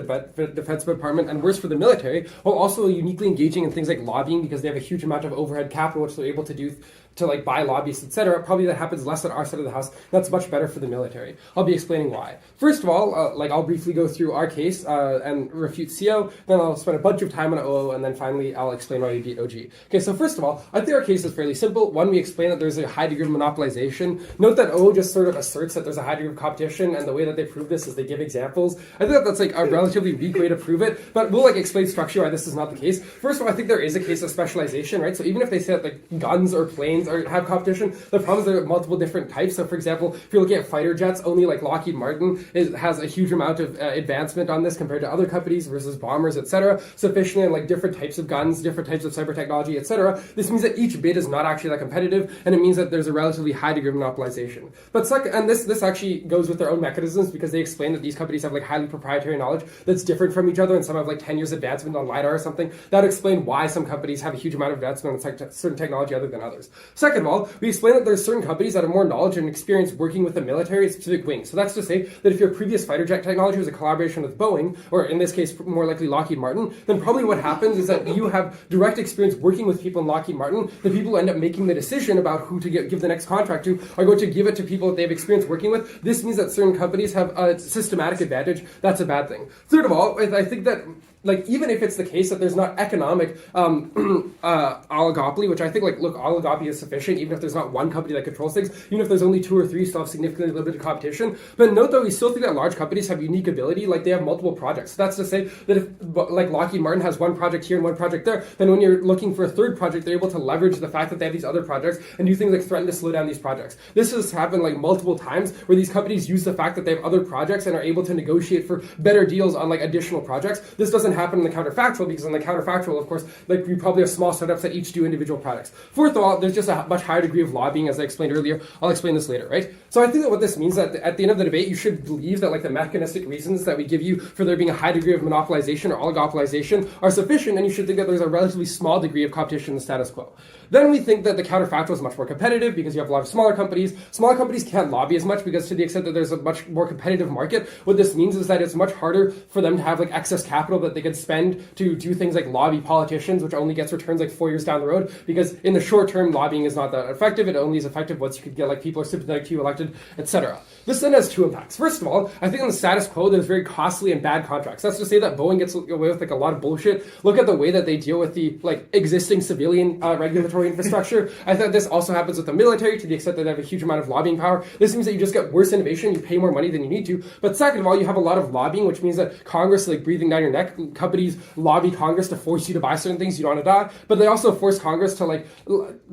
Defense Department and worse for the military, while also uniquely engaging in things like lobbying because they have a huge amount of overhead capital which they're able to do to like buy lobbyists, etc. Probably that happens less on our side of the house. That's much better for the military. I'll be explaining why. First of all, I'll briefly go through our case and refute CO. Then I'll spend a bunch of time on OO, and then finally I'll explain why we beat OG. Okay, so first of all, I think our case is fairly simple. One, we explain that there's a high degree of monopolization. Note that OO just sort of asserts that there's a high degree of competition, and the way that they prove this is they give examples. I think that that's like a relatively weak way to prove it, but we'll like explain structurally why this is not the case. First of all, I think there is a case of specialization, right? So even if they say that like guns or planes have competition, the problem is there are multiple different types. So for example, if you're looking at fighter jets, only like Lockheed Martin has a huge amount of advancement on this compared to other companies versus bombers, etc. Sufficiently in like different types of guns, different types of cyber technology, etc. This means that each bid is not actually that competitive, and it means that there's a relatively high degree of monopolization. But second, and this actually goes with their own mechanisms because they explain that these companies have like highly proprietary knowledge that's different from each other, and some have like 10 years advancement on LiDAR or something. That explain why some companies have a huge amount of advancement on certain technology other than others. Second of all, we explain that there's certain companies that have more knowledge and experience working with the military and specific wings. So that's to say that if your previous fighter jet technology was a collaboration with Boeing, or in this case more likely Lockheed Martin, then probably what happens is that you have direct experience working with people in Lockheed Martin. The people who end up making the decision about who to give the next contract to are going to give it to people that they have experience working with. This means that certain companies have a systematic advantage. That's a bad thing. Third of all, I think that like even if it's the case that there's not economic oligopoly, which I think oligopoly is sufficient, even if there's not one company that controls things, even if there's only two or three, still have significantly limited competition. But note that we still think that large companies have unique ability, like they have multiple projects. So that's to say that if like Lockheed Martin has one project here and one project there, then when you're looking for a third project, they're able to leverage the fact that they have these other projects and do things like threaten to slow down these projects. This has happened like multiple times where these companies use the fact that they have other projects and are able to negotiate for better deals on like additional projects. This doesn't happen in the counterfactual, because in the counterfactual, of course, like we probably have small startups that each do individual products. Fourth of all, there's just a much higher degree of lobbying, as I explained earlier. I'll explain this later, right? So I think that what this means that at the end of the debate, you should believe that like the mechanistic reasons that we give you for there being a high degree of monopolization or oligopolization are sufficient, and you should think that there's a relatively small degree of competition in the status quo. Then we think that the counterfactual is much more competitive because you have a lot of smaller companies. Smaller companies can't lobby as much because to the extent that there's a much more competitive market, what this means is that it's much harder for them to have like excess capital that they can spend to do things like lobby politicians, which only gets returns like 4 years down the road, because in the short term, lobbying is not that effective. It only is effective once you could get like people are sympathetic to you elected, etc. This then has two impacts. First of all, I think in the status quo, there's very costly and bad contracts. That's to say that Boeing gets away with like a lot of bullshit. Look at the way that they deal with the like existing civilian regulatory infrastructure. I think this also happens with the military to the extent that they have a huge amount of lobbying power. This means that you just get worse innovation, you pay more money than you need to. But second of all, you have a lot of lobbying, which means that Congress is like breathing down your neck. Companies lobby Congress to force you to buy certain things you don't want to buy, but they also force Congress to like,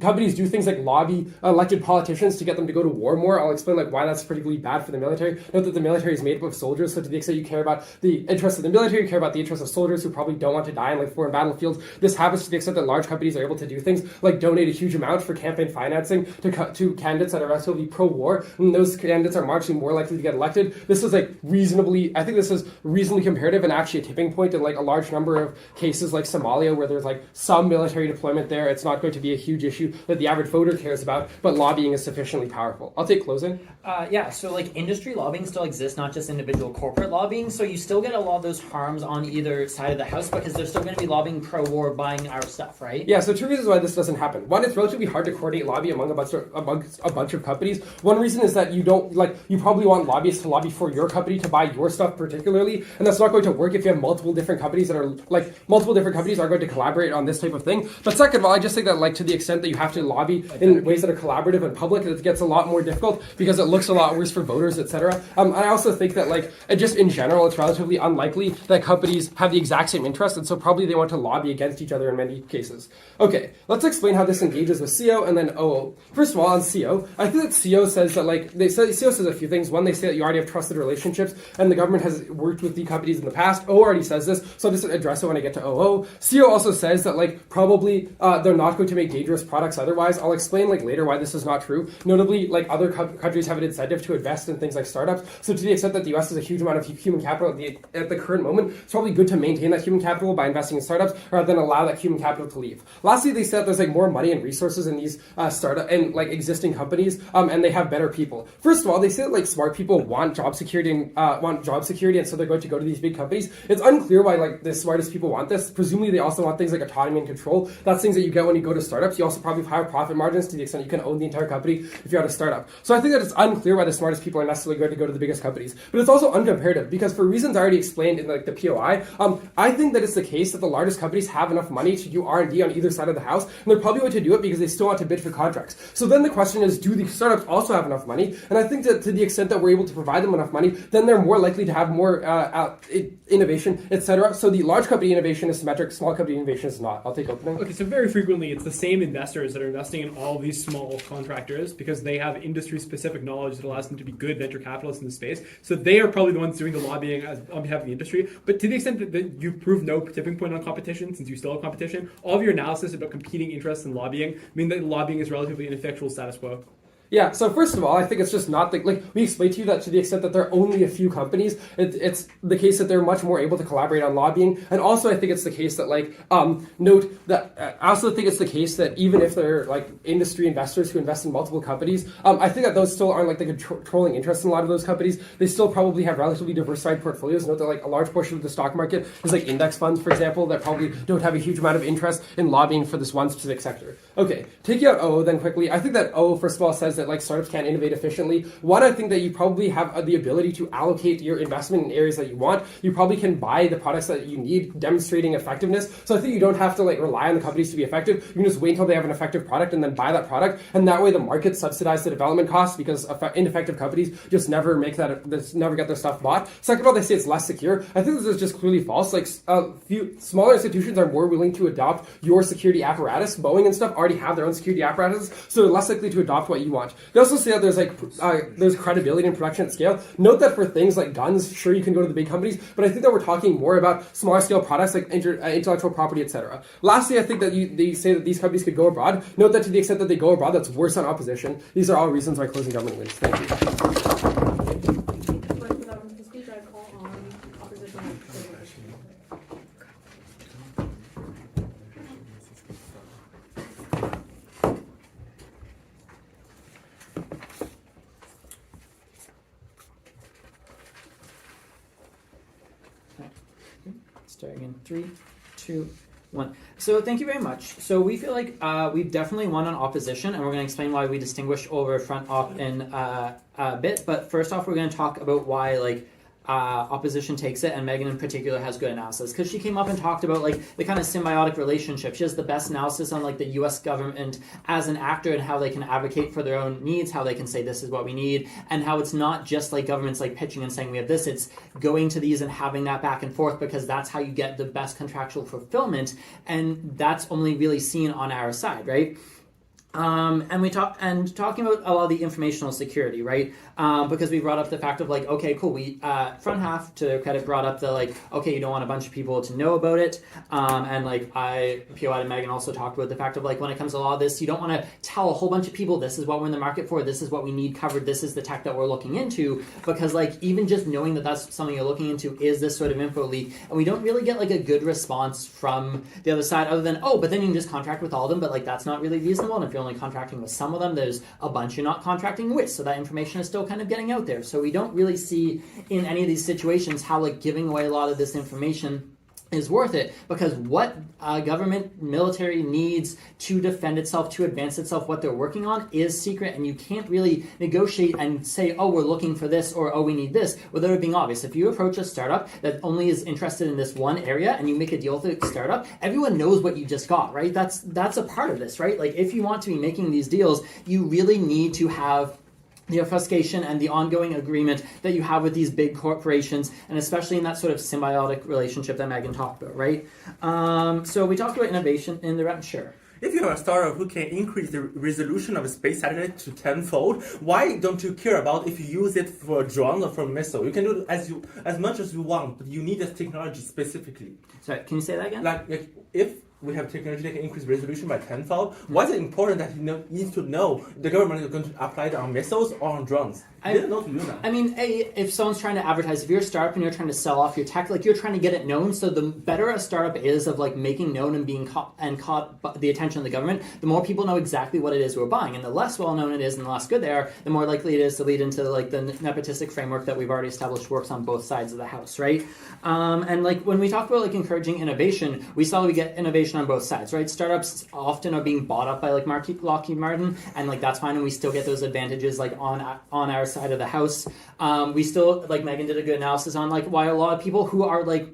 companies do things like lobby elected politicians to get them to go to war more. I'll explain like why that's particularly bad for the military. Note that the military is made up of soldiers, so to the extent you care about the interests of the military, you care about the interests of soldiers who probably don't want to die in like foreign battlefields. This happens to the extent that large companies are able to do things like like donate a huge amount for campaign financing to candidates that are relatively pro-war, and those candidates are marginally more likely to get elected. This is like reasonably comparative and actually a tipping point in like a large number of cases like Somalia, where there's like some military deployment there. It's not going to be a huge issue that the average voter cares about, but lobbying is sufficiently powerful. I'll take closing. Yeah, so like industry lobbying still exists, not just individual corporate lobbying. So you still get a lot of those harms on either side of the house because they're still going to be lobbying pro-war, buying our stuff, right? Yeah, so 2 reasons why this doesn't happen. One, it's relatively hard to coordinate lobby among a bunch of companies. One reason is that you probably want lobbyists to lobby for your company to buy your stuff particularly, and that's not going to work if you have multiple different companies are going to collaborate on this type of thing. But second of all, I just think that like to the extent that you have to lobby in ways that are collaborative and public, it gets a lot more difficult because it looks a lot worse for voters, etc. I also think that like just in general, it's relatively unlikely that companies have the exact same interest, and so probably they want to lobby against each other in many cases. Okay, let's explain how this engages with CO and then OO. First of all, on CO, I think that CO says that CO says a few things. One, they say that you already have trusted relationships, and the government has worked with the companies in the past. O already says this, so I'll just address it when I get to OO. CO also says that like probably they're not going to make dangerous products otherwise. I'll explain like later why this is not true. Notably, like other countries have an incentive to invest in things like startups. So to the extent that the US has a huge amount of human capital at the current moment, it's probably good to maintain that human capital by investing in startups rather than allow that human capital to leave. Lastly, they said there's like more money and resources in these startup and like existing companies, and they have better people. First of all, they say that like smart people want job security and so they're going to go to these big companies. It's unclear why like the smartest people want this. Presumably, they also want things like autonomy and control. That's things that you get when you go to startups. You also probably have higher profit margins to the extent you can own the entire company if you're at a startup. So I think that it's unclear why the smartest people are necessarily going to go to the biggest companies. But it's also uncomparative because for reasons I already explained in like the POI, I think that it's the case that the largest companies have enough money to do R&D on either side of the house, and they're probably going to do it because they still want to bid for contracts. So then the question is, do the startups also have enough money? And I think that to the extent that we're able to provide them enough money, then they're more likely to have more innovation, etc. So the large company innovation is symmetric, small company innovation is not. I'll take opening. Okay, so very frequently it's the same investors that are investing in all these small contractors because they have industry-specific knowledge that allows them to be good venture capitalists in the space. So they are probably the ones doing the lobbying on behalf of the industry. But to the extent that you prove no tipping point on competition, since you still have competition, all of your analysis about competing interests in lobbying mean that lobbying is relatively ineffectual status quo. Yeah, so first of all, I think it's just not like we explained to you that to the extent that there are only a few companies, it's the case that they're much more able to collaborate on lobbying. And also I think it's the case that note that I also think it's the case that even if they're like industry investors who invest in multiple companies, I think that those still aren't like the controlling interest in a lot of those companies. They still probably have relatively diversified portfolios. Note that like a large portion of the stock market is like index funds, for example, that probably don't have a huge amount of interest in lobbying for this one specific sector. Okay, taking out O then quickly, I think that O first of all says that like startups can't innovate efficiently. One, I think that you probably have the ability to allocate your investment in areas that you want. You probably can buy the products that you need, demonstrating effectiveness. So I think you don't have to like rely on the companies to be effective. You can just wait until they have an effective product and then buy that product. And that way the market subsidizes the development costs because ineffective companies just never get their stuff bought. Second of all, they say it's less secure. I think this is just clearly false. Like few smaller institutions are more willing to adopt your security apparatus. Boeing and stuff already have their own security apparatuses, so they're less likely to adopt what you want. They also say that there's credibility in production at scale. Note that for things like guns, sure you can go to the big companies, but I think that we're talking more about smaller scale products like intellectual property, etc. Lastly, I think that they say that these companies could go abroad. Note that to the extent that they go abroad, that's worse on opposition. These are all reasons why closing government wins. Thank you. Starting in 3, 2, 1. So thank you very much. So we feel like we've definitely won on opposition, and we're going to explain why we distinguish over front op in a bit. But first off, we're going to talk about why opposition takes it, and Meghan in particular has good analysis because she came up and talked about like the kind of symbiotic relationship. She has the best analysis on like the U.S. government as an actor and how they can advocate for their own needs, how they can say this is what we need, and how it's not just like governments like pitching and saying we have this. It's going to these and having that back and forth because that's how you get the best contractual fulfillment, and that's only really seen on our side, right? And talking about a lot of the informational security, right? Because we brought up the fact of like, okay, cool. We front half to their credit brought up the like, okay, you don't want a bunch of people to know about it. And like POI and Meghan also talked about the fact of like when it comes to a lot of this, you don't want to tell a whole bunch of people this is what we're in the market for, this is what we need covered, this is the tech that we're looking into. Because like even just knowing that that's something you're looking into is this sort of info leak, and we don't really get like a good response from the other side other than, oh, but then you can just contract with all of them, but like that's not really reasonable. And if you're only contracting with some of them, there's a bunch you're not contracting with, so that information is still kind of getting out there. So we don't really see in any of these situations how like giving away a lot of this information is worth it, because what government military needs to defend itself, to advance itself, what they're working on is secret, and you can't really negotiate and say, oh, we're looking for this, or oh, we need this, without it being obvious. If you approach a startup that only is interested in this one area and you make a deal with a startup, everyone knows what you just got, right? That's a part of this, right? Like if you want to be making these deals, you really need to have the obfuscation and the ongoing agreement that you have with these big corporations, and especially in that sort of symbiotic relationship that Meghan talked about, right? So we talked about innovation in the round, sure. If you have a startup who can increase the resolution of a space satellite to 10-fold, why don't you care about if you use it for a drone or for a missile? You can do it as much as you want, but you need this technology specifically. Sorry, can you say that again? Like if we have technology that can increase resolution by 10-fold, why is it important that you need to know the government is going to apply it on missiles or on drones? I didn't know to do that. I mean, if someone's trying to advertise, if you're a startup and you're trying to sell off your tech, like you're trying to get it known, so the better a startup is of like making known and being caught by the attention of the government, the more people know exactly what it is we're buying. And the less well known it is and the less good they are, the more likely it is to lead into like the nepotistic framework that we've already established works on both sides of the house, right? And like when we talk about like encouraging innovation, we saw we get innovation on both sides, right? Startups often are being bought up by like Lockheed Martin, and like that's fine, and we still get those advantages like on our side of the house. We still, like Meghan did a good analysis on like why a lot of people who are like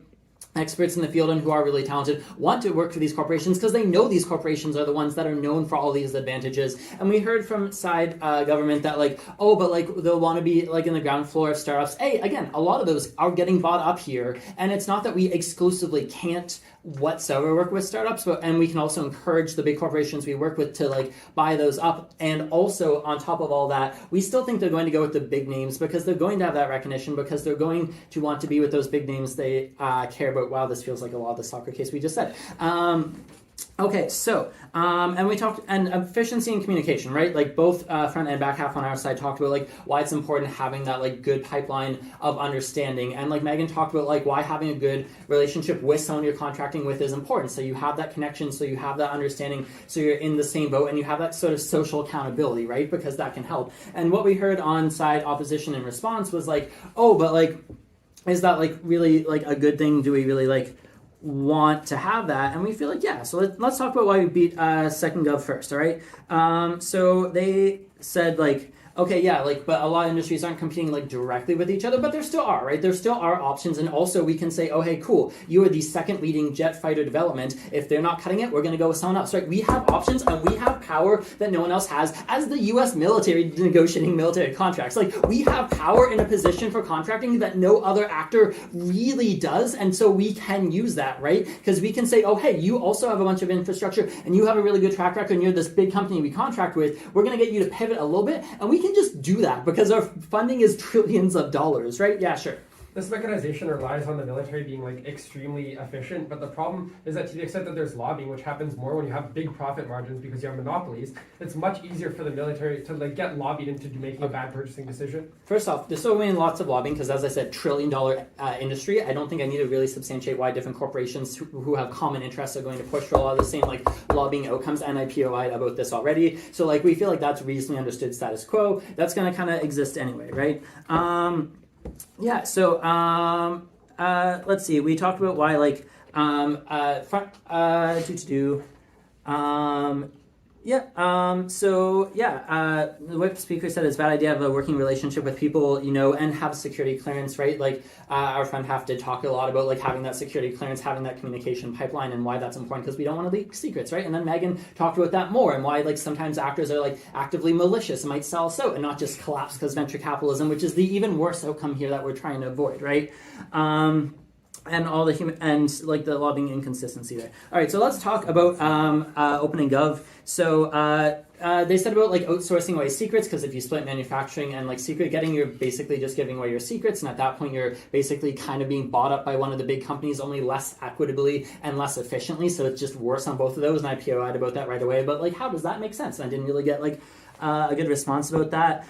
experts in the field and who are really talented want to work for these corporations, because they know these corporations are the ones that are known for all these advantages. And we heard from side government that like, oh, but like they'll want to be like in the ground floor of startups. Hey, again, a lot of those are getting bought up here, and it's not that we exclusively can't whatsoever work with startups, and we can also encourage the big corporations we work with to like buy those up. And also on top of all that, we still think they're going to go with the big names, because they're going to have that recognition, because they're going to want to be with those big names they care about. Wow, this feels like a lot of the soccer case we just said. Okay, so, and we talked, and efficiency and communication, right? Like both front and back half on our side talked about like why it's important having that like good pipeline of understanding. And like Meghan talked about like why having a good relationship with someone you're contracting with is important. So you have that connection, so you have that understanding, so you're in the same boat, and you have that sort of social accountability, right? Because that can help. And what we heard on side opposition in response was like, oh, but like, is that like really like a good thing? Do we really like want to have that? And we feel like, yeah. So let's talk about why we beat second gov first, all right? So they said like, okay, yeah, like, but a lot of industries aren't competing like directly with each other, but there still are, right? There still are options, and also we can say, oh, hey, cool, you are the second leading jet fighter development. If they're not cutting it, we're going to go with someone else, right? We have options, and we have power that no one else has as the U.S. military negotiating military contracts. Like, we have power in a position for contracting that no other actor really does, and so we can use that, right? Because we can say, oh, hey, you also have a bunch of infrastructure, and you have a really good track record, and you're this big company we contract with. We're going to get you to pivot a little bit, and we can just do that because our funding is trillions of dollars, right? Yeah, sure. This mechanization relies on the military being like extremely efficient, but the problem is that to the extent that there's lobbying, which happens more when you have big profit margins because you have monopolies, it's much easier for the military to like get lobbied into making a bad purchasing decision. First off, there's still in lots of lobbying because, as I said, trillion-dollar industry. I don't think I need to really substantiate why different corporations who have common interests are going to push for a lot of the same like lobbying outcomes, and I POI'd about this already. So like we feel like that's reasonably understood status quo. That's going to kind of exist anyway, right? Yeah, so let's see. We talked about why, like, the whip speaker said it's a bad idea to have a working relationship with people, you know, and have security clearance, right? Like, our friend Half did talk a lot about, like, having that security clearance, having that communication pipeline, and why that's important, because we don't want to leak secrets, right? And then Meghan talked about that more, and why, like, sometimes actors are, like, actively malicious and might sell us out and not just collapse because venture capitalism, which is the even worse outcome here that we're trying to avoid, right? and all the human and like the lobbying inconsistency there. All right, so let's talk about opening gov. So they said about like outsourcing away secrets, because if you split manufacturing and like secret getting, you're basically just giving away your secrets, and at that point you're basically kind of being bought up by one of the big companies, only less equitably and less efficiently. So it's just worse on both of those, and I POI'd about that right away. But like, how does that make sense? And I didn't really get like a good response about that.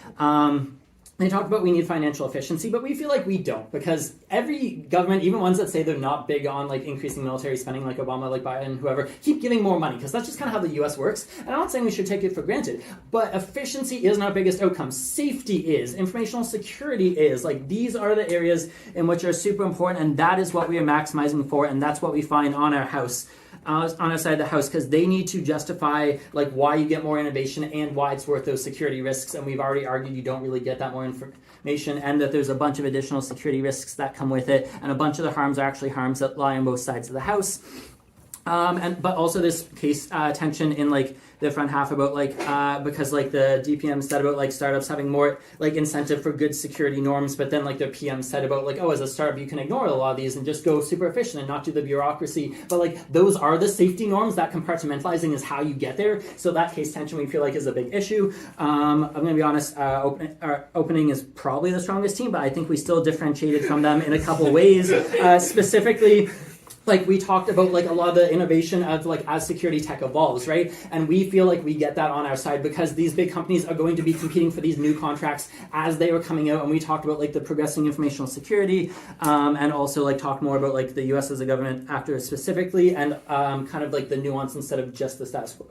They talked about we need financial efficiency, but we feel like we don't, because every government, even ones that say they're not big on like increasing military spending, like Obama, like Biden, whoever, keep giving more money, because that's just kind of how the U.S. works. And I'm not saying we should take it for granted, but efficiency is not our biggest outcome. Safety is, informational security is. Like, these are the areas in which are super important, and that is what we are maximizing for, and that's what we find on our house. On our side of the house, because they need to justify like why you get more innovation and why it's worth those security risks, and we've already argued you don't really get that more information, and that there's a bunch of additional security risks that come with it, and a bunch of the harms are actually harms that lie on both sides of the house. But also this case tension in like the front half about like because like the DPM said about like startups having more like incentive for good security norms, but then like their PM said about like, oh, as a startup you can ignore a lot of these and just go super efficient and not do the bureaucracy. But like, those are the safety norms. That compartmentalizing is how you get there. So that case tension we feel like is a big issue. I'm going to be honest, opening is probably the strongest team, but I think we still differentiated from them in a couple ways. Specifically, like we talked about like a lot of the innovation of like as security tech evolves, right? And we feel like we get that on our side, because these big companies are going to be competing for these new contracts as they were coming out. And we talked about like the progressing informational security, and also like talk more about like the US as a government actor specifically, and kind of like the nuance instead of just the status quo.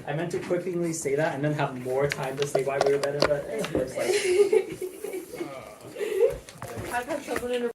I meant to quickly say that and then have more time to say why we were better, but it looks like. I've had someone in a